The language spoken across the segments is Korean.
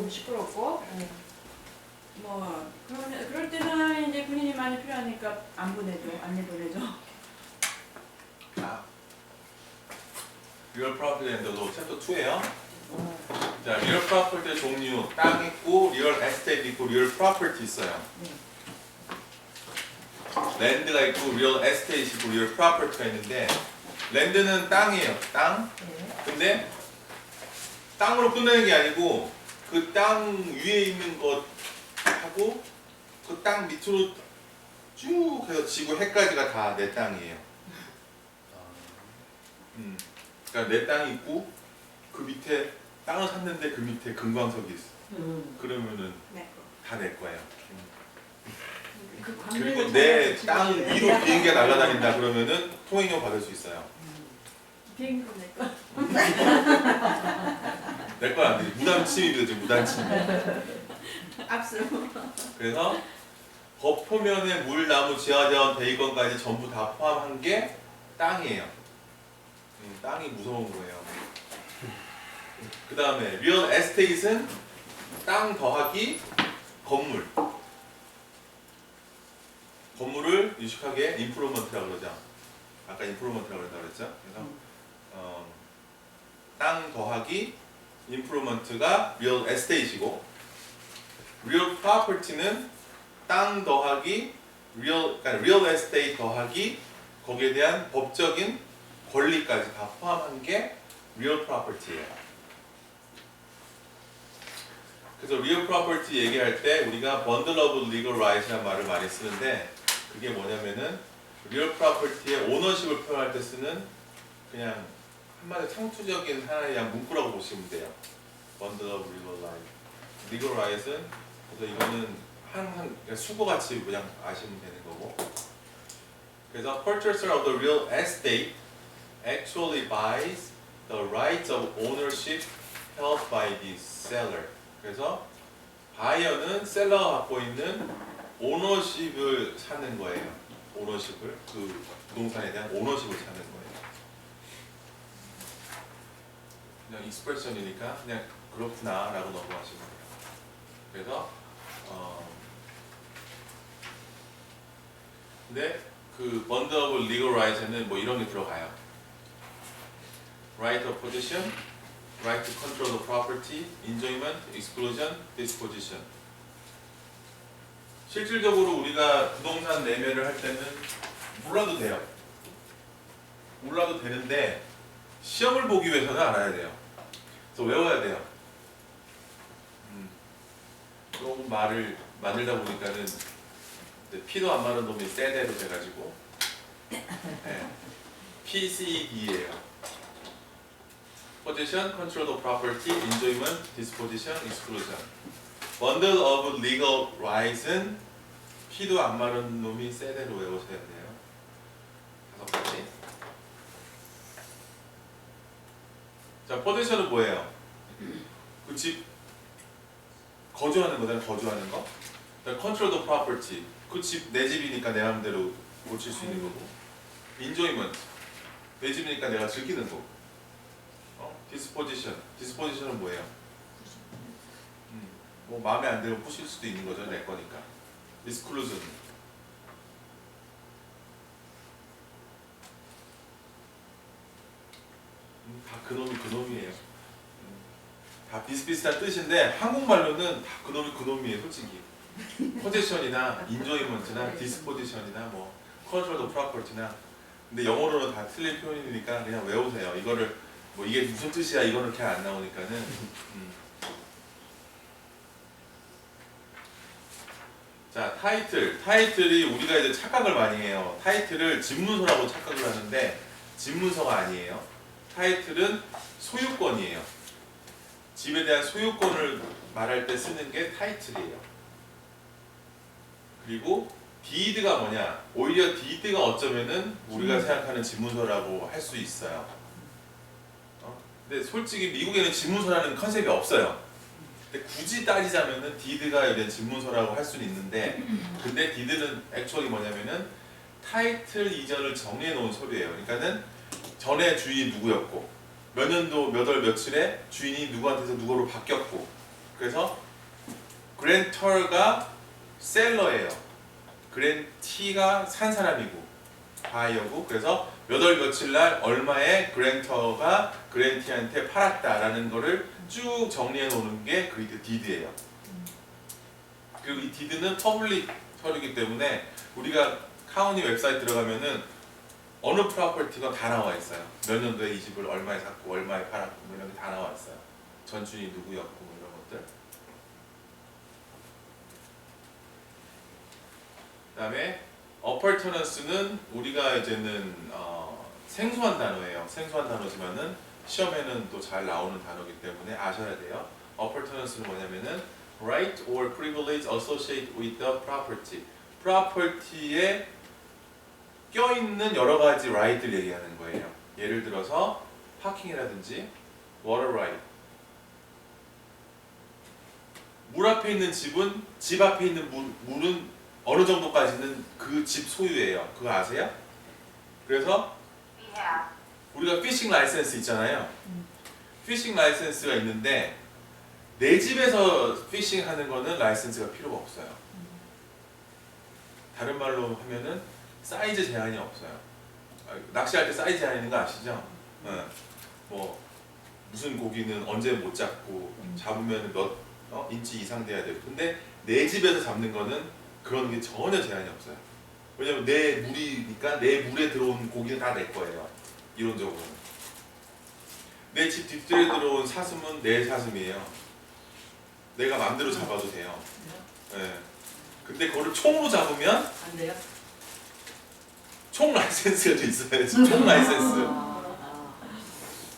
좀 시끄럽고 뭐 그럴 때는 이제 군인이 많이 필요하니까 안 내보내죠. 자, Real Property and the Law 챕터 2예요. 자, Real Property 종류 땅 있고 Real Estate 있고 Real Property 있어요. 랜드가 있고 Real Estate 있고 Real Property가 있는데 랜드는 땅이에요. 땅. 근데 땅으로 끝내는 게 아니고 그 땅 위에 있는 것하고 그 땅 밑으로 쭉 해서 지구 해까지가 다 내 땅이에요. 그러니까 내 땅이 있고 그 밑에 땅을 샀는데 그 밑에 금광석이 있어. 그러면은 다 내 거예요. 그리고 내 땅 위로 비행기가 날아다닌다 그러면은 통행료 받을 수 있어요. 비행기로 내 거. 내 건 안 돼. 무단 침입이죠. 무단 침입. 압수. 그래서 법 표면에 물, 나무, 지하자원, 대기권까지 전부 다 포함한 게 땅이에요. 땅이 무서운 거예요. 그 다음에 리얼 에스테이트는 땅 더하기 건물. 건물을 유식하게 임프루먼트라고 그러죠. 아까 임프루먼트라고 그랬죠. 그래서 땅 더하기 임프루먼트가 리얼 에스테이트이고 리얼 프로퍼티는 땅 더하기 리얼 에스테이트 더하기 거기에 대한 법적인 권리까지 다 포함한 게 리얼 프로퍼티예요. 그래서 리얼 프로퍼티 얘기할 때 우리가 번들 오브 리걸 라이트라는 말을 많이 쓰는데 그게 뭐냐면은 리얼 프로퍼티의 오너십을 표현할 때 쓰는 그냥 한마디로 창투적인 하나의 문구라고 보시면 돼요. 번들 오브 리걸 라이트. 리걸 라이트는 그래서 이거는 항상 수고같이 그냥 아시면 되는 거고. 그래서 purchaser of the real estate actually buys the rights of ownership held by the seller. 그래서 바이어는 셀러가 갖고 있는 오너십을 사는 거예요. 오너십을 그 부동산에 대한 오너십을 사는 거예요. 그냥 익스프레션이니까 그냥 그렇구나라고 넘어가시면 돼요. 그래서 근데 그 번들 오브 리걸 라이트는 뭐 이런 게 들어가요. Right of possession, right to control the property, enjoyment, exclusion, disposition. 실질적으로 우리가 부동산 매매를 할 때는 몰라도 돼요. 몰라도 되는데 시험을 보기 위해서는 알아야 돼요. 그래서 외워야 돼요. 조금 말을 만들다 보니까는 피도 안 마른 놈이 세대로 돼가지고 네. PCD예요. Possession, Control of Property, Enjoyment, Disposition, Exclusion. Bundle of Legal Rights은 피도 안 마른 놈이 세대로 외우셔야 돼요. 5가지. 자, Possession은 뭐예요? 그 집 거주하는 거잖아요. 거주하는 거. Control the Property. 그 집 내 집이니까 내 마음대로 고칠 수 있는 거고. Enjoyment. 내 집이니까 내가 즐기는 거고. Disposition. Disposition은 뭐예요? 뭐 마음에 안 들면 부실 수도 있는 거죠. 내 거니까. Exclusion. 다 그놈이에요. 다 비슷비슷한 뜻인데 한국말로는 다 그놈이에요. 솔직히. 포지션이나 인조이먼트나 디스포지션이나 뭐 컨트롤 프로퍼티나 근데 영어로는 다 틀린 표현이니까 그냥 외우세요. 이거를 뭐 이게 무슨 뜻이야 이거는 이렇게 안 나오니까는 자 타이틀이 우리가 이제 착각을 많이 해요. 타이틀을 집문서라고 착각을 하는데 집문서가 아니에요. 타이틀은 소유권이에요. 집에 대한 소유권을 말할 때 쓰는 게 타이틀이에요. 그리고 디드가 뭐냐? 오히려 디드가 어쩌면은 우리가 생각하는 집문서라고 할 수 있어요. 근데 솔직히 미국에는 집문서라는 컨셉이 없어요. 근데 굳이 따지자면은 디드가 이런 집문서라고 할 수는 있는데, 근데 디드는 액츄얼이 뭐냐면은 타이틀 이전을 정해 놓은 서류예요. 그러니까는 전에 주인이 누구였고, 몇 년도 몇 월 며칠에 주인이 누구한테서 누구로 바뀌었고, 그래서 grantor가 셀러예요. grantee가 산 사람이고 바이어고 그래서 몇 월 며칠 날 얼마에 grantor가 grantee한테 팔았다라는 거를 쭉 정리해 놓는 게 그 deed예요. 그리고 이 deed는 퍼블릭 서류이기 때문에 우리가 카운티 웹사이트 들어가면은 어느 프로퍼티가 다 나와 있어요. 몇 년도에 이 집을 얼마에 샀고 얼마에 팔았고 뭐 이런 게 다 나와 있어요. 전주인이 누구였고 뭐 이런 것들. 그다음에 appurtenance는 우리가 이제는 생소한 단어예요. 생소한 단어지만은 시험에는 또 잘 나오는 단어이기 때문에 아셔야 돼요. appurtenance는 뭐냐면은 right or privilege associated with the property. 프로퍼티에 껴있는 여러 가지 right를 얘기하는 거예요. 예를 들어서 파킹이라든지 water right. 물 앞에 있는 집은 집 앞에 있는 물은 어느 정도까지는 그 집 소유예요. 그거 아세요? 그래서 우리가 피싱 라이센스 있잖아요. 피싱 라이센스가 있는데 내 집에서 피싱 하는 거는 라이센스가 필요가 없어요. 다른 말로 하면은 사이즈 제한이 없어요. 낚시할 때 사이즈 제한 있는 거 아시죠? 뭐 무슨 고기는 언제 못 잡고 잡으면 몇 인치 이상 돼야 되고 근데 내 집에서 잡는 거는 그런 게 전혀 제한이 없어요. 왜냐면 내 물이니까 내 물에 들어온 고기는 다 내 거예요. 이론적으로는. 내 집 뒷뜰에 들어온 사슴은 내 사슴이에요. 내가 마음대로 잡아도 돼요. 네. 근데 그거를 총으로 잡으면 안 돼요? 총 라이센스가 돼 있어요. 총 라이센스.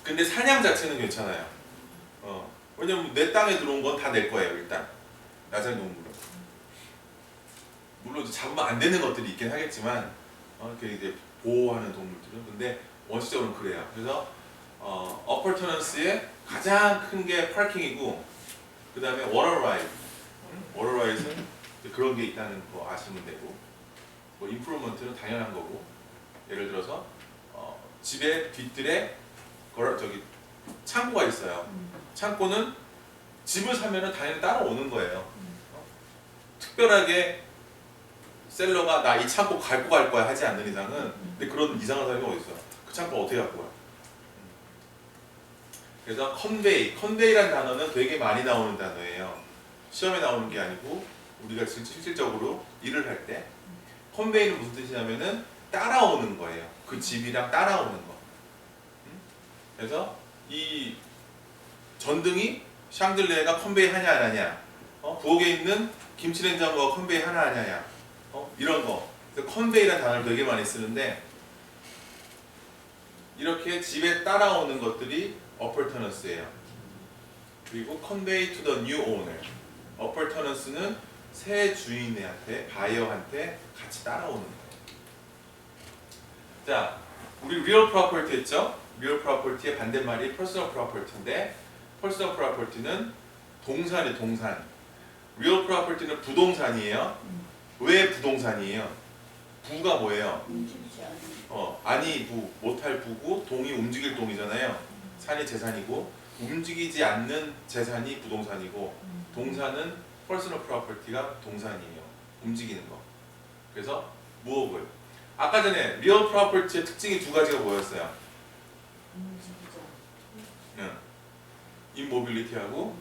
근데 사냥 자체는 괜찮아요. 왜냐면 내 땅에 들어온 건 다 내 거예요. 일단 야생동물은. 물론 잡으면 안 되는 것들이 있긴 하겠지만 그 이제 보호하는 동물들은 근데 원칙적으로는 그래요. 그래서 appurtenance의 가장 큰 게 파킹이고 그 다음에 water right. water right은 그런 게 있다는 거 아시면 되고 뭐 improvement는 당연한 거고 예를 들어서 집의 뒷뜰에 저기 창고가 있어요. 창고는 집을 사면은 당연히 따라오는 거예요. 특별하게 셀러가 나 이 창고 갖고 갈 거야 하지 않는 이상은 근데 그런 이상한 사람이 어디 있어? 그 창고 어떻게 갖고 가? 그래서 컨베이라는 단어는 되게 많이 나오는 단어예요. 시험에 나오는 게 아니고 우리가 실질적으로 일을 할 때 컨베이는 무슨 뜻이냐면은 따라오는 거예요. 그 집이랑 따라오는 거. 그래서 이 전등이 샹들리에가 컨베이 하냐 안 하냐, 부엌에 있는 김치냉장고가 컨베이 하나 안 하냐, 이런 거. 그래서 컨베이라는 단어를 되게 많이 쓰는데 이렇게 집에 따라오는 것들이 appurtenance예요. 그리고 convey to the new owner. appurtenance는 새 주인한테, 바이어한테 같이 따라오는 거예요. 자, 우리 real property 했죠? real property의 반대말이 personal property인데 personal property는 동산이에요, 동산. real property는 부동산이에요. 왜 부동산이에요? 부가 뭐예요? 아니 부, 못할 부고 동이 움직일 동이잖아요. 산이 재산이고 움직이지 않는 재산이 부동산이고 동산은 personal property가 동산이에요. 움직이는 거. 그래서 movable. 아까 전에 real property의 특징이 두 가지가 뭐였어요? immobility하고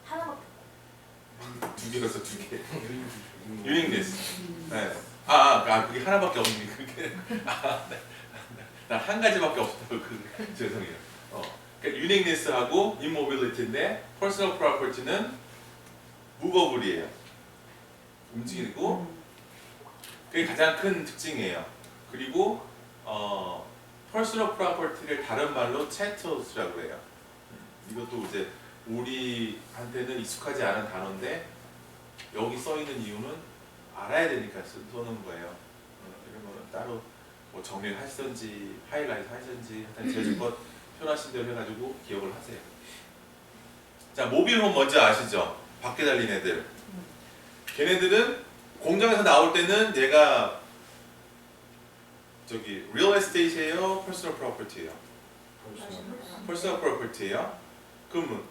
하나밖에 두 개였어, 두 개. uniqueness. 네. 그게 하나밖에 없는 게 그게. 난 한 가지밖에 없다고 죄송해요. 그러니까 uniqueness하고 immobility인데 personal property는 movable이에요. 움직이고 그게 가장 큰 특징이에요. 그리고 personal property를 다른 말로 chattels라고 해요. 이것도 이제 우리한테는 익숙하지 않은 단어인데 여기 써 있는 이유는 알아야 되니까 써놓은 거예요. 이런 거는 따로 뭐 정리를 하시든지 하이라이트 하시든지 하여튼 제주껏 편하신 대로 해가지고 기억을 하세요. 자, 모빌홈 먼저 아시죠? 밖에 달린 애들. 걔네들은 공장에서 나올 때는 얘가 저기 real estate예요, personal property예요? personal property예요. 그러면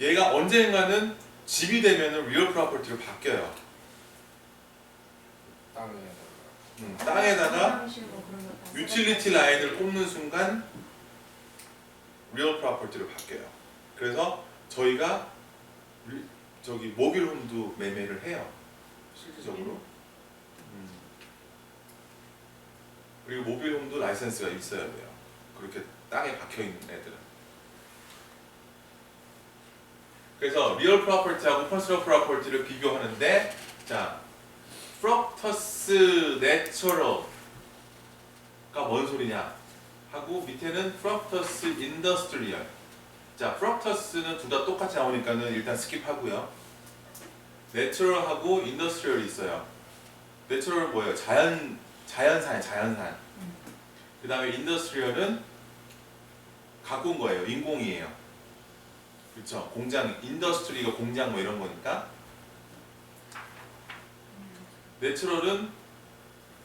얘가 언젠가는 집이 되면은 리얼 프로퍼티로 바뀌어요. 땅에다가 사무실 뭐 그런 거 다 유틸리티 라인을 꼽는 순간 리얼 프로퍼티로 바뀌어요. 그래서 저희가 저기 모빌홈도 매매를 해요. 실질적으로. 그리고 모빌홈도 라이센스가 있어야 돼요. 그렇게 땅에 박혀 있는 애들은. 그래서 리얼 프로퍼티하고 퍼스널 프로퍼티를 비교하는데, 자, 프롭터스 내처럴가 뭔 소리냐 하고 밑에는 프롭터스 인더스트리얼. 자, 프롭터스는 둘 다 똑같이 나오니까는 일단 스킵하고요. 내처럴하고 인더스트리얼이 있어요. 내처럴은 뭐예요? 자연산. 그 다음에 인더스트리얼은 갖고 온 거예요. 인공이에요. 그렇죠? 공장, 인더스트리가 공장 뭐 이런 거니까. 내추럴은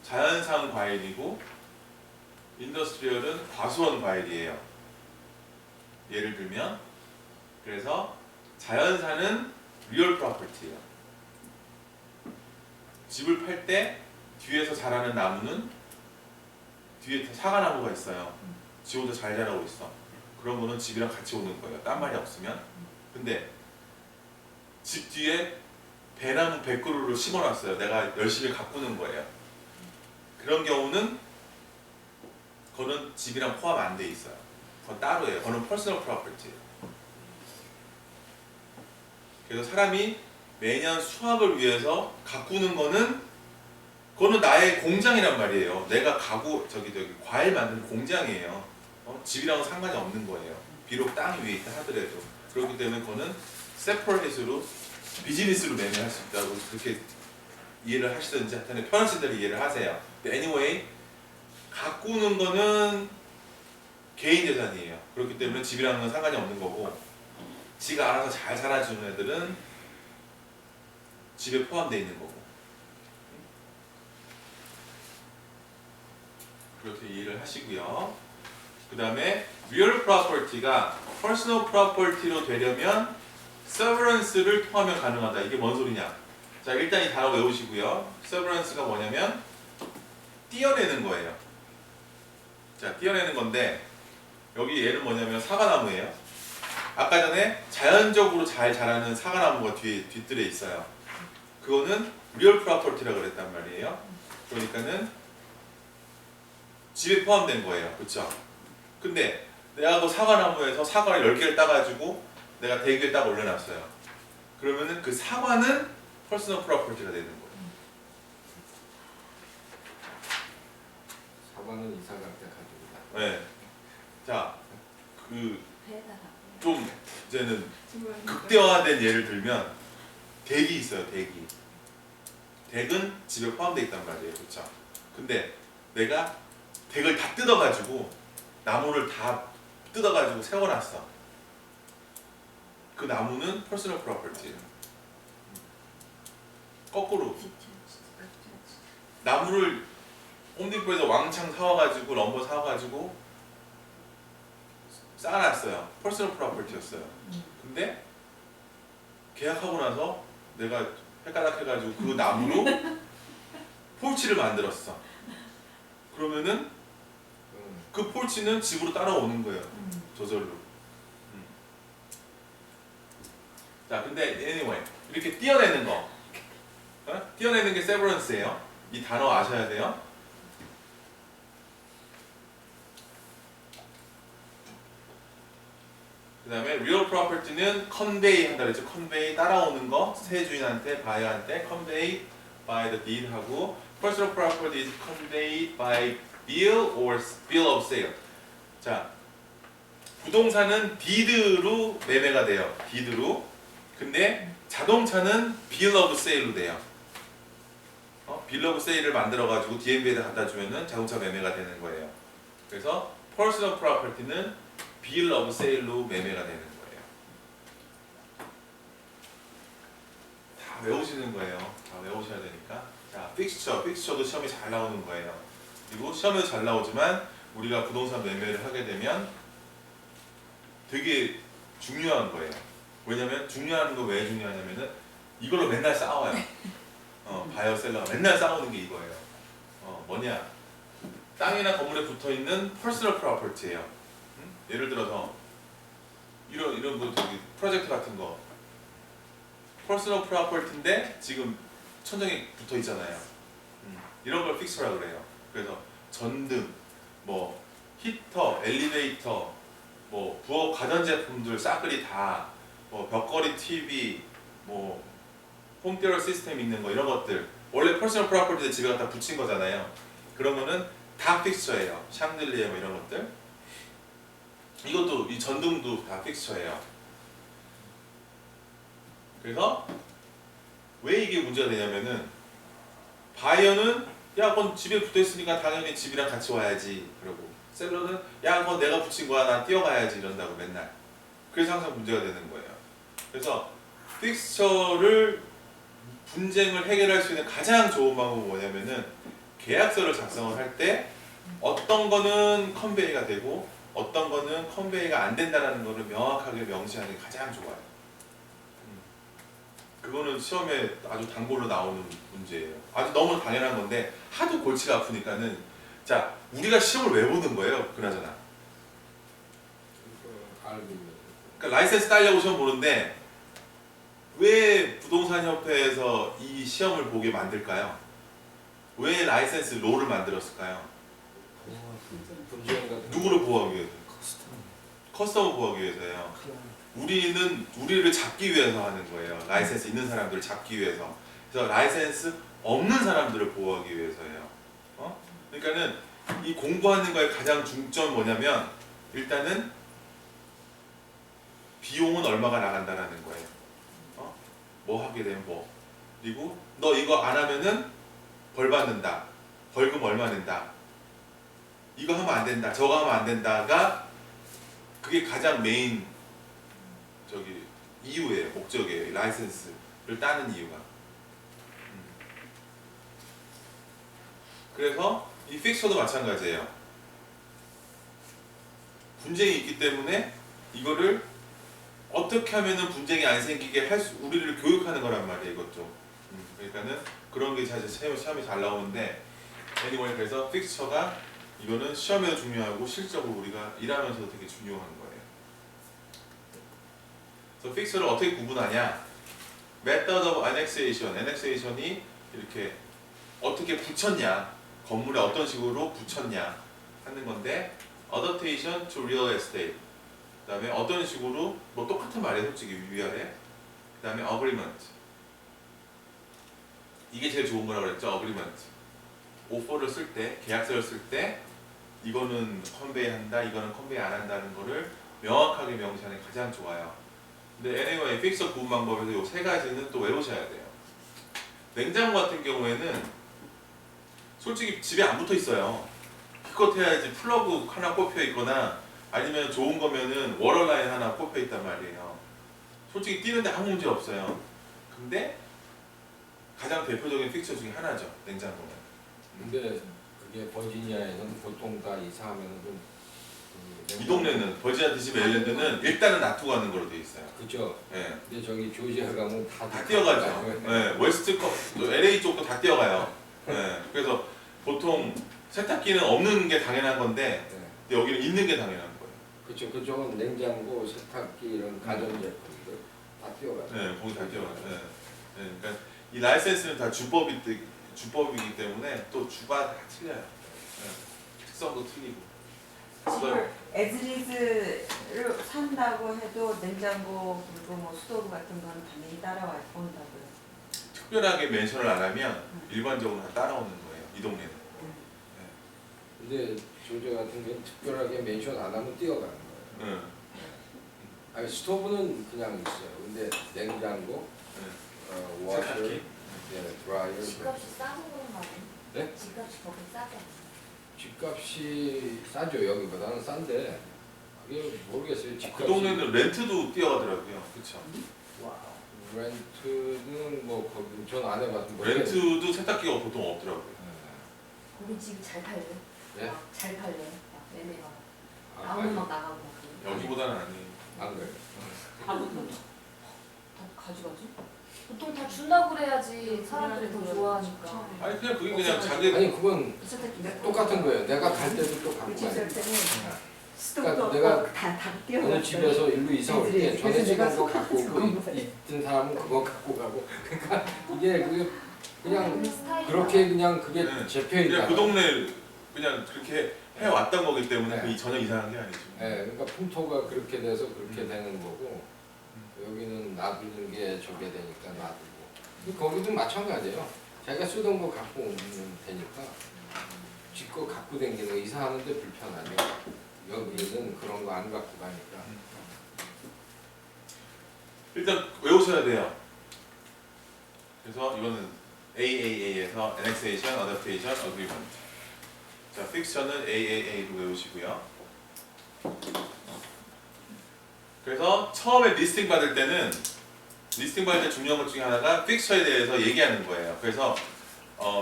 자연산 과일이고 인더스트리얼은 과수원 과일이에요. 예를 들면, 그래서 자연산은 리얼 프로퍼티예요. 집을 팔 때 뒤에서 자라는 나무는 뒤에 사과나무가 있어요. 지호도 잘 자라고 있어. 그런 거는 집이랑 같이 오는 거예요. 딴 말이 없으면. 근데 집 뒤에 배나무 100그루를 심어놨어요. 내가 열심히 가꾸는 거예요. 그런 경우는 그거는 집이랑 포함 안 돼 있어요. 그건 따로예요. 그거는 퍼스널 프로퍼티예요. 그래서 사람이 매년 수확을 위해서 가꾸는 거는 그거는 나의 공장이란 말이에요. 내가 저기 과일 만드는 공장이에요. 집이랑은 상관이 없는 거예요. 비록 땅 위에 있다 하더라도. 그렇기 때문에 그거는 세퍼레이트로 비즈니스로 매매할 수 있다고 그렇게 이해를 하시든지 하여튼 편하신 대로 이해를 하세요. anyway, 가꾸는 거는 개인 재산이에요. 그렇기 때문에 집이랑은 상관이 없는 거고, 지가 알아서 잘 살아주는 애들은 집에 포함되어 있는 거고. 그렇게 이해를 하시고요. 그 다음에 real property가 personal property로 되려면 severance를 통하면 가능하다. 이게 뭔 소리냐? 자, 일단 이 단어 외우시고요. severance가 뭐냐면 띄어내는 거예요. 자, 띄어내는 건데 여기 얘는 뭐냐면 사과나무예요. 아까 전에 자연적으로 잘 자라는 사과나무가 뒷뜰에 있어요. 그거는 real property라고 그랬단 말이에요. 그러니까는 집에 포함된 거예요. 그렇죠? 근데 내가 그 사과나무에서 사과를 10개를 따가지고 내가 대기에 딱 올려놨어요. 그러면은 그 사과는 퍼스널 프로퍼티가 되는 거예요. 사과는 이사 갈 때 가져오다. 네. 자, 배에다가 좀 이제는 극대화된 예를 들면 댁이 있어요. 댁이. 댁은 집에 포함되어 있단 말이에요. 그렇죠? 근데 내가 댁을 다 뜯어가지고 나무를 다 뜯어가지고 세워놨어. 그 나무는 퍼스널 프로퍼티예요. 거꾸로 나무를 홈디포에서 왕창 사와가지고 럼버 사와가지고 쌓아놨어요. 퍼스널 프로퍼티였어요. 근데 계약하고 나서 내가 헷갈락 해가지고 그 나무로 폴치를 만들었어. 그러면은 그 폴치는 집으로 따라오는 거예요. 저절로. 자, 근데 anyway 이렇게 띄어내는 거, 띄어내는 게 severance예요. 이 단어 아셔야 돼요. 그 다음에 real property는 convey 한다 그랬죠. convey 따라오는 거, 새 주인한테, 바이어한테 convey by the deed 하고, personal property is conveyed by bill or bill of sale. 자, 부동산은 deed로 매매가 돼요. deed로. 근데 자동차는 bill of sale로 돼요. bill of sale을 만들어가지고 DMV에다 갖다 주면은 자동차 매매가 되는 거예요. 그래서 personal property는 bill of sale로 매매가 되는 거예요. 다 외우시는 거예요. 다 외우셔야 되니까. 자, fixture도 시험에 잘 나오는 거예요. 그리고 시험에도 잘 나오지만 우리가 부동산 매매를 하게 되면 되게 중요한 거예요. 왜냐면 중요한 거 왜 중요하냐면은 이걸로 맨날 싸워요. 바이어셀러가 맨날 싸우는 게 이거예요. 뭐냐? 땅이나 건물에 붙어 있는 퍼스널 프로퍼티예요. 예를 들어서 이런 거 저기 프로젝트 같은 거 퍼스널 프로퍼티인데 지금 천장에 붙어 있잖아요. 이런 걸 픽스라고 그래요. 그래서 전등, 뭐 히터, 엘리베이터, 뭐 부엌 가전제품들 싸그리 다, 뭐 벽걸이 TV, 뭐 홈티어 시스템 있는 거 이런 것들 원래 퍼스널 프로퍼티에 집에 갖다 붙인 거잖아요. 그런 거는 다 픽스처예요. 샹들리에 뭐 이런 것들. 이것도 이 전등도 다 픽스처예요. 그래서 왜 이게 문제가 되냐면은 바이어는 야 그건 집에 붙어 있으니까 당연히 집이랑 같이 와야지 그러고 셀러는 야 그건 내가 붙인 거야 난 뛰어가야지 이런다고 맨날. 그래서 항상 문제가 되는 거예요. 그래서 픽스처를 분쟁을 해결할 수 있는 가장 좋은 방법은 뭐냐면은 계약서를 작성을 할 때 어떤 거는 컨베이가 되고 어떤 거는 컨베이가 안 된다는 거를 명확하게 명시하는 게 가장 좋아요. 그거는 시험에 아주 단골로 나오는 문제예요. 아주 너무 당연한 건데 하도 골치가 아프니까는 자 우리가 시험을 왜 보는 거예요? 그나저나. 그러니까 라이센스 따려고 시험 보는데 왜 부동산 협회에서 이 시험을 보게 만들까요? 왜 라이센스 롤을 만들었을까요? 누구를 보호하기 위해서? 커스터머 보호하기 위해서예요. 우리를 잡기 위해서 하는 거예요. 라이센스 있는 사람들을 잡기 위해서. 그래서 라이센스 없는 사람들을 보호하기 위해서예요. 그러니까는 이 공부하는 거에 가장 중점이 뭐냐면 일단은 비용은 얼마가 나간다라는 거예요. 뭐 하게 되면 뭐. 그리고 너 이거 안 하면은 벌 받는다. 벌금 얼마 낸다. 이거 하면 안 된다. 저거 하면 안 된다가 그게 가장 메인 저기 이유예요. 목적이에요. 라이센스를 따는 이유가. 그래서 이 픽서도 마찬가지예요. 분쟁이 있기 때문에 이거를 어떻게 하면은 분쟁이 안 생기게 우리를 교육하는 거란 말이에요. 이것도. 그러니까는 그런 게 사실 시험에 잘 나오는데 anyway 그래서 픽처가 이거는 시험에도 중요하고 실적으로 우리가 일하면서도 되게 중요한 거예요. 그래서 픽서를 어떻게 구분하냐? Method of annexation. annexation이 이렇게 어떻게 붙였냐? 건물에 어떤 식으로 붙였냐 하는 건데 adaptation to real estate. 그 다음에 어떤 식으로 뭐 똑같은 말이에요 솔직히 위아래. 그 다음에 agreement. 이게 제일 좋은 거라고 그랬죠. agreement. 오퍼를 쓸 때, 계약서를 쓸 때 이거는 컨베이 한다, 이거는 컨베이 안 한다는 거를 명확하게 명시하는 게 가장 좋아요. 근데 anyway, 픽서 구분 방법에서 이 세 가지는 또 외우셔야 돼요. 냉장고 같은 경우에는 솔직히 집에 안 붙어 있어요. 기껏 해야지 플러그 하나 꼽혀 있거나 아니면 좋은 거면은 워러라인 하나 꼽혀 있단 말이에요. 솔직히 뛰는데 아무 문제 없어요. 근데 가장 대표적인 픽처 중에 하나죠. 냉장고는. 근데 그게 버지니아에서는 보통 다 이사하면은 좀 이 동네는 버지니아 DC 메릴랜드는 일단은 놔두고 가는 걸로 돼 있어요. 그죠. 네. 근데 저기 조지아 가면 다 뛰어가죠. 네. 웨스트 또 LA 쪽도 다 뛰어가요. 네. 그래서 보통 세탁기는 없는 게 당연한 건데 근데 여기는 있는 게 당연한 거예요. 그렇죠. 그쪽은 냉장고, 세탁기 이런 가전제품들 다 뛰어가죠. 네, 거기 다 뛰어가죠. 네. 네. 그러니까 이 라이센스는 다 주법이기 때문에 또 주가 다 틀려요. 네. 특성도 틀리고. 집을 에즈리즈를 산다고 해도 냉장고 그리고 뭐 수도브 같은 거는 당연히 따라와 온다고요. 특별하게 멘션을 안 하면 일반적으로 다 따라오는 거예요. 이 동네는. 근데 조지아 같은 경우는 특별하게 멘션 안 하면 뛰어가는 거예요. 아니 스토브는 그냥 있어요. 근데 냉장고, 워셔, 세탁기. 드라이어. 집값이 싸서 그런 거 아니에요? 네? 집값이 거기 싸지 않아요? 집값이 싸죠. 여기보다는 싼데 이게 모르겠어요. 그 집값이. 동네는 렌트도 뛰어가더라고요. 그렇죠. 렌트는 뭐 거기 전 안 해봤는데. 렌트도 세탁기가 보통 없더라고요. 거기 집이 잘 팔려요? 네? 잘 팔려요? 막 매매가 아, 아무나 막 나가고 막 그래요? 여기보다는 아니에요. 안 그래요. 아무도 가져가지? 보통 다 준다고 그래야지 사람들이 더 좋아하니까. 아니 그냥 그게 그냥 자기 아니 그건 있을 때 똑같은 거예요. 내가 갈 때도 또 갖고 우리 집 가야 살 돼. 때는 그러니까 스톱도 내가 없고 다 어느 띄워놨어요. 집에서 일로 이사 올 때 전에 그래서 내가 집은 거 갖고 오고 속아가지고 있던 사람은 그거 갖고 가고 그러니까 이게 그게 그냥 스타일이 그렇게 그냥 그게 네. 잡혀 그냥 있다. 그 동네 그냥 그렇게 해왔던 거기 때문에 네. 그게 전혀 이상한 게 아니죠. 네, 그러니까 풍토가 그렇게 돼서 그렇게 되는 거고 여기는 놔두는 게 저게 되니까 놔두고 근데 거기도 마찬가지예요. 자기가 쓰던 거 갖고 오면 되니까 지거 갖고 다니는 거 이사하는데 불편하죠. 여기는 그런 거 안 갖고 가니까 일단 외우셔야 돼요. 그래서 이거는 AAA에서 Annexation, Adaptation, Agreement. 자, 픽션은 AAA로 외우시고요. 그래서 처음에 리스팅 받을 때는 리스팅 받을 때 중요한 것 중에 하나가 픽처에 대해서 얘기하는 거예요. 그래서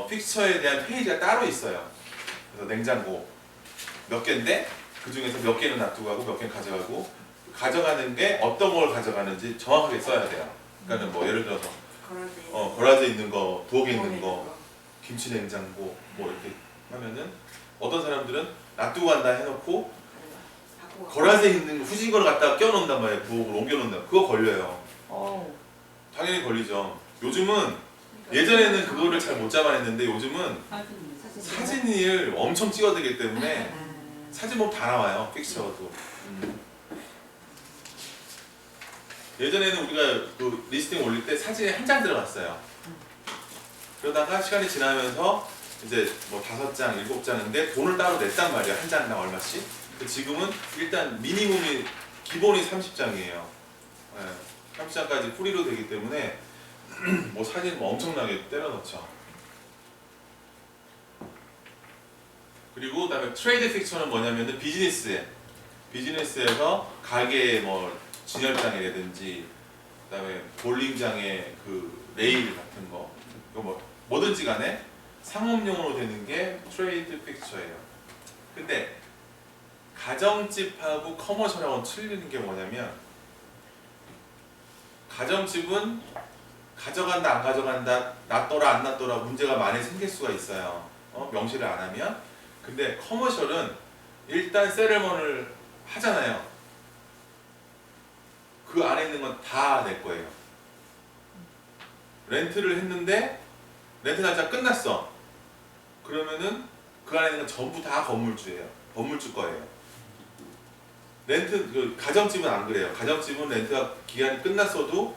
픽처에 대한 페이지가 따로 있어요. 그래서 냉장고 몇 개인데 그 중에서 몇 개는 놔두고 가고 몇 개는 가져가고 가져가는 게 어떤 걸 가져가는지 정확하게 써야 돼요. 그러니까 뭐 예를 들어서 걸어져 있는 거, 부엌에 있는 거, 김치 냉장고 뭐 이렇게 하면은 어떤 사람들은 놔두고 간다 해놓고 걸어져 있는 후진 걸 갖다가 껴놓는단 말이에요. 부엌으로 옮겨놓는다. 그거 걸려요. 당연히 걸리죠. 요즘은 예전에는 그거를 잘 못 잡아냈는데 요즘은 사진을 엄청 찍어야 되기 때문에 사진 보면 다 나와요. 픽처도. 예전에는 우리가 그 리스팅 올릴 때 사진이 한 장 들어갔어요. 그러다가 시간이 지나면서 이제 뭐 5장, 7장인데 돈을 따로 냈단 말이에요. 한 장당 얼마씩. 지금은 일단 미니멈이 기본이 30장이에요. 네, 30장까지 프리로 되기 때문에 뭐 사진 뭐 엄청나게 때려 넣죠. 그리고 그다음에 트레이드 픽처는 뭐냐면은 비즈니스에서 가게 뭐 진열장이라든지 그다음에 볼링장의 그 레일 같은 거 이거 뭐 뭐든지 간에 상업용으로 되는 게 트레이드 픽처예요. 근데 가정집하고 커머셜하고는 틀리는 게 뭐냐면 가정집은 가져간다 안 가져간다 놔둬라 안 놔둬라 문제가 많이 생길 수가 있어요. 명시를 안 하면. 근데 커머셜은 일단 세레머니를 하잖아요. 그 안에 있는 건 다 내 거예요. 렌트를 했는데 렌트 날짜 끝났어. 그러면은 그 안에 있는 건 전부 다 건물주예요. 건물주 거예요. 렌트 그 가정집은 안 그래요. 가정집은 렌트가 기간이 끝났어도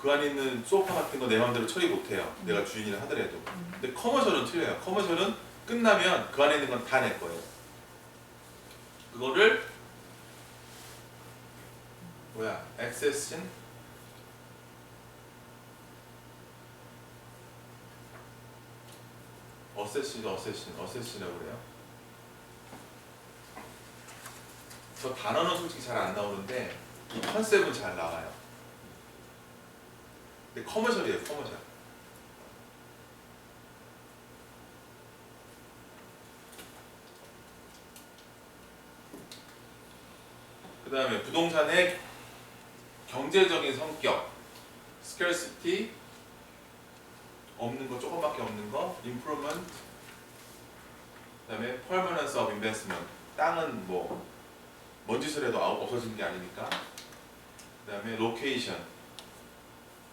그 안에 있는 소파 같은 거 내 마음대로 처리 못 해요. 내가 주인이라 하더라도. 근데 커머셜은 틀려요. 커머셜은 끝나면 그 안에 있는 건 다 내 거예요. 그거를 액세션? 어세신이라고 그래요. 저 단어는 솔직히 잘 안 나오는데 이 컨셉은 잘 나와요. 근데 커머셜이에요, 커머셜. 그 다음에 부동산의 경제적인 성격, scarcity, 없는 거, 조금밖에 없는 거, improvement, 그 다음에 permanence of investment, 땅은 뭐 뭔 짓을 해도 없어지는 게 아니니까. 그 다음에 location,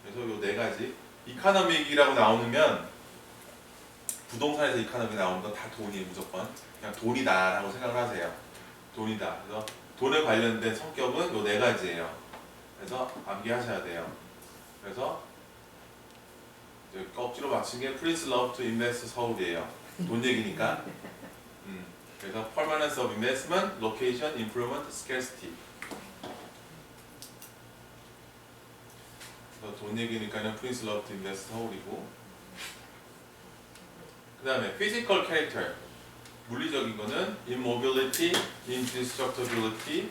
그래서 요 4가지. economic이라고 나오면 부동산에서 economic 나오는 건 다 돈이에요, 무조건. 그냥 돈이다 라고 생각을 하세요. 돈이다. 그래서 돈에 관련된 성격은 요 4가지예요. 그래서 암기하셔야 돼요. 그래서 억지로 맞춘 게 Prince Love to Invest 서울이에요. 돈 얘기니까. 그래서 Permanence of Investment, Location, Improvement, Scarcity. 그래서 돈 얘기니까는 Prince Love to Invest 서울이고. 그 다음에 Physical Character. 물리적인 거는 Immobility, Indestructibility,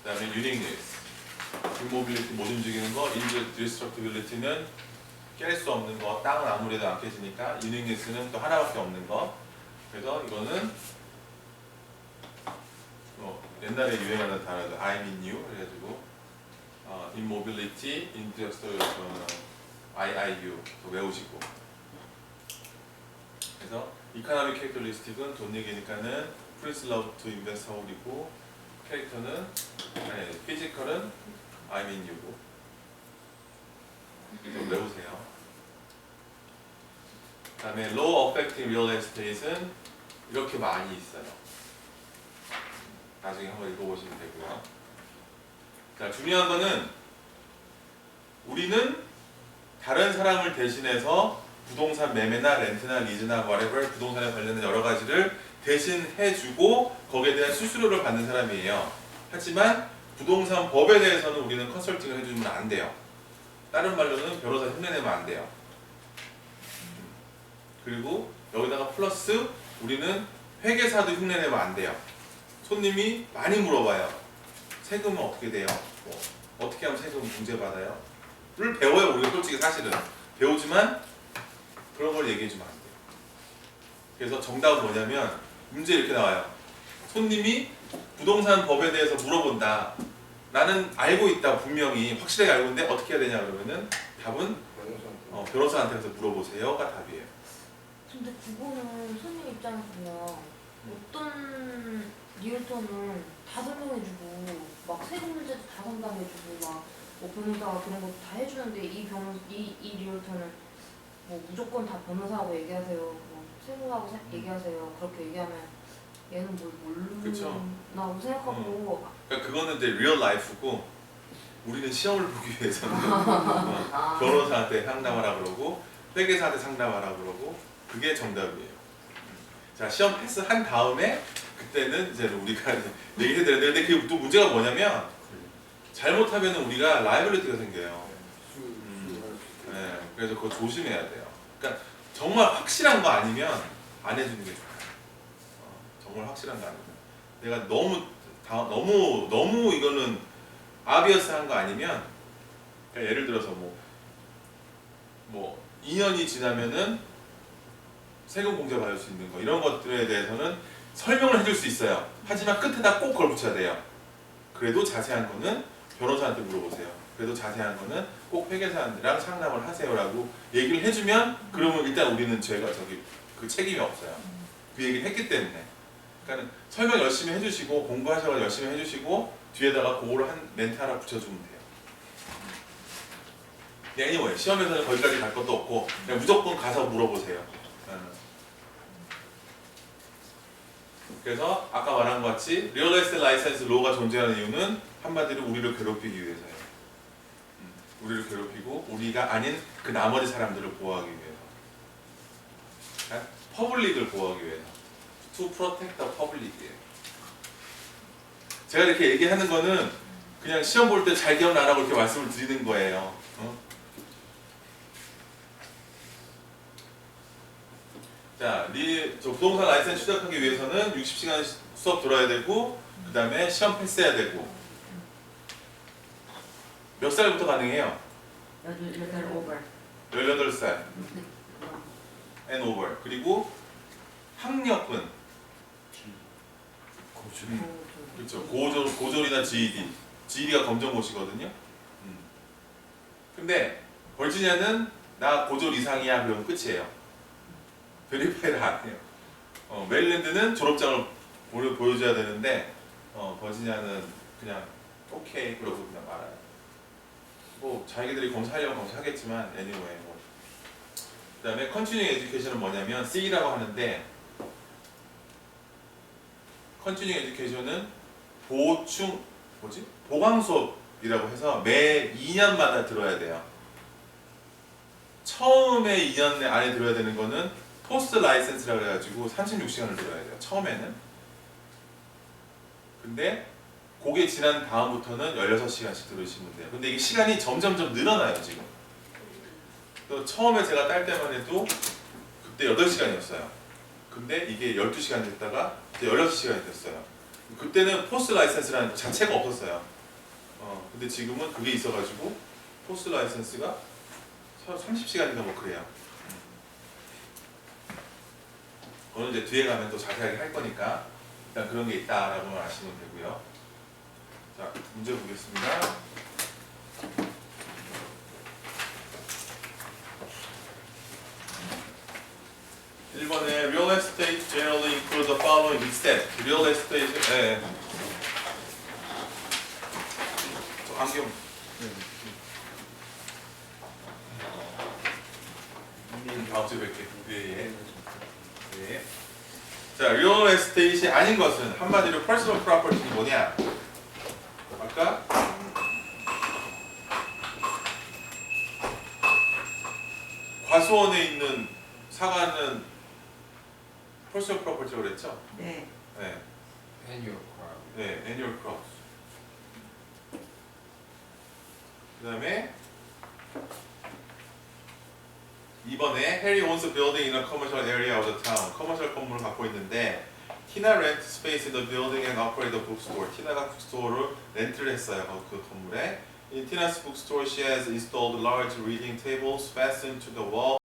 그 다음에 Uniqueness. Immobility 못 움직이는 거, Indestructibility는 깰 수 없는 거, 땅은 아무래도 안 깨지니까 Uniqueness는 또 하나밖에 없는 거. 그래서 이거는 옛날에 유행하는 단어도 I'm in you 그래가지고 immobility, industrial IIU 외우시고. 그래서 economic characteristic은 돈 얘기니까는 Prince love to invest 서울이고, 캐릭터는 아니 physical은 I'm in you고. 좀 외우세요. 그다음에 law affecting real estate은 이렇게 많이 있어요. 나중에 한번 읽어보시면 되고요. 자, 중요한 거는 우리는 다른 사람을 대신해서 부동산 매매나 렌트나 리즈나 whatever 부동산에 관련된 여러 가지를 대신 해주고 거기에 대한 수수료를 받는 사람이에요. 하지만 부동산 법에 대해서는 우리는 컨설팅을 해주면 안 돼요. 다른 말로는 변호사 흉내내면 안 돼요. 그리고 여기다가 플러스 우리는 회계사도 흉내내면 안 돼요. 손님이 많이 물어봐요. 세금은 어떻게 돼요? 뭐, 어떻게 하면 세금 공제받아요? 를 배워요. 우리가 솔직히 사실은 배우지만 그런 걸 얘기해주면 안 돼요. 그래서 정답은 뭐냐면 문제 이렇게 나와요. 손님이 부동산 법에 대해서 물어본다. 나는 알고 있다. 분명히 확실하게 알고 있는데 어떻게 해야 되냐 그러면은 답은 변호사한테 가서 물어보세요가 답이에요. 근데 그거는 손님 입장에서 보면 어떤 리얼터는 다 설명해주고 막 세금 문제도 다 상담해주고 막 뭐 변호사가 그런 것도 다 해주는데 이 리얼터는 뭐 무조건 다 변호사하고 얘기하세요, 뭐 세무하고 얘기하세요 그렇게 얘기하면 얘는 뭘 모르나고 생각하고. 그러니까 그거는 이제 리얼 라이프고 우리는 시험을 보기 위해서는 변호사한테 상담하라 그러고 회계사한테 상담하라 그러고 그게 정답이에요. 자, 시험 패스한 다음에 그때는 이제 우리가 얘기해야 되는데 근데 그게 또 문제가 뭐냐면 잘못하면 우리가 라이abili티가 생겨요. 네, 그래서 그거 조심해야 돼요. 그러니까 정말 확실한 거 아니면 안 해주는 게 좋아요. 정말 확실한 거 아니면 내가 너무 이거는 아비어스한 거 아니면 그러니까 예를 들어서 뭐 2년이 지나면은 세금 공제 받을 수 있는 거 이런 것들에 대해서는 설명을 해줄 수 있어요. 하지만 끝에다 꼭 그걸 붙여야 돼요. 그래도 자세한 거는 변호사한테 물어보세요. 그래도 자세한 거는 꼭 회계사랑 상담을 하세요라고 얘기를 해주면 그러면 일단 우리는 저희가 그 책임이 없어요. 그 얘기를 했기 때문에. 그러니까 설명 열심히 해주시고 공부하셔서 열심히 해주시고 뒤에다가 그거를 한 멘트 하나 붙여주면 돼요. anyway, 시험에서는 거기까지 갈 것도 없고 그냥 무조건 가서 물어보세요. 그래서 아까 말한 것 같이 리얼 에스테이트 라이센스 로가 존재하는 이유는 한마디로 우리를 괴롭히기 위해서예요. 우리를 괴롭히고 우리가 아닌 그 나머지 사람들을 보호하기 위해서. 그러니까 퍼블릭을 보호하기 위해서. To protect the public이에요. 제가 이렇게 얘기하는 거는 그냥 시험 볼 때 잘 기억나라고 이렇게 말씀을 드리는 거예요. 자, 저 부동산 라이센스 취득하기 위해서는 60시간 수업 들어야 되고 그 다음에 시험 패스해야 되고 몇 살부터 가능해요? 18살 and over. 그리고 학력은 그렇죠. 고졸이나 GED가 검정고시거든요. 근데 버지니아는 나 고졸 이상이야 그러면 끝이에요. 베리파이를 안 해요. 메릴랜드는 졸업장을 보여줘야 되는데 버지니아는 그냥 오케이 그러고 그냥 말아요. 뭐 자기들이 검사하려면 검사하겠지만 anyway 뭐. 그다음에 continuing education은 뭐냐면 C라고 하는데 continuing education은 보강 수업이라고 해서 매 2년마다 들어야 돼요. 처음에 2년 안에 들어야 되는 거는 포스트 라이센스라고 해가지고 36시간을 들어야 돼요. 처음에는. 근데 그게 지난 다음부터는 16시간씩 들으시면 돼요. 근데 이게 시간이 점점점 늘어나요 지금. 또 처음에 제가 딸 때만 해도 그때 8시간이었어요. 근데 이게 12시간 됐다가 이제 16시간이 됐어요. 그때는 포스트 라이센스라는 것 자체가 없었어요. 근데 지금은 그게 있어가지고 포스트 라이센스가 30시간인가 뭐 그래요. 그건 이제 뒤에 가면 또 자세하게 할 거니까 일단 그런 게 있다라고만 아시면 되고요. 자, 문제 보겠습니다. real estate generally include the following except real estate. 예. 안경. 다음 주에 뵐게. 네. 네. 자, real estate이 아닌 것은 한마디로 personal property는 뭐냐? 아까 과수원에 있는 사과는 personal property라고 그랬죠? 네. 네. annual crop. 네, annual crops. 그 다음에 이번에 Harry owns a building in a commercial area of the town. 커머셜 건물을 갖고 있는데 Tina rent space in the building and operate a bookstore. 티나가 북스토어를 렌트를 했어요. 그 건물에. In Tina's bookstore, she has installed large reading tables fastened to the wall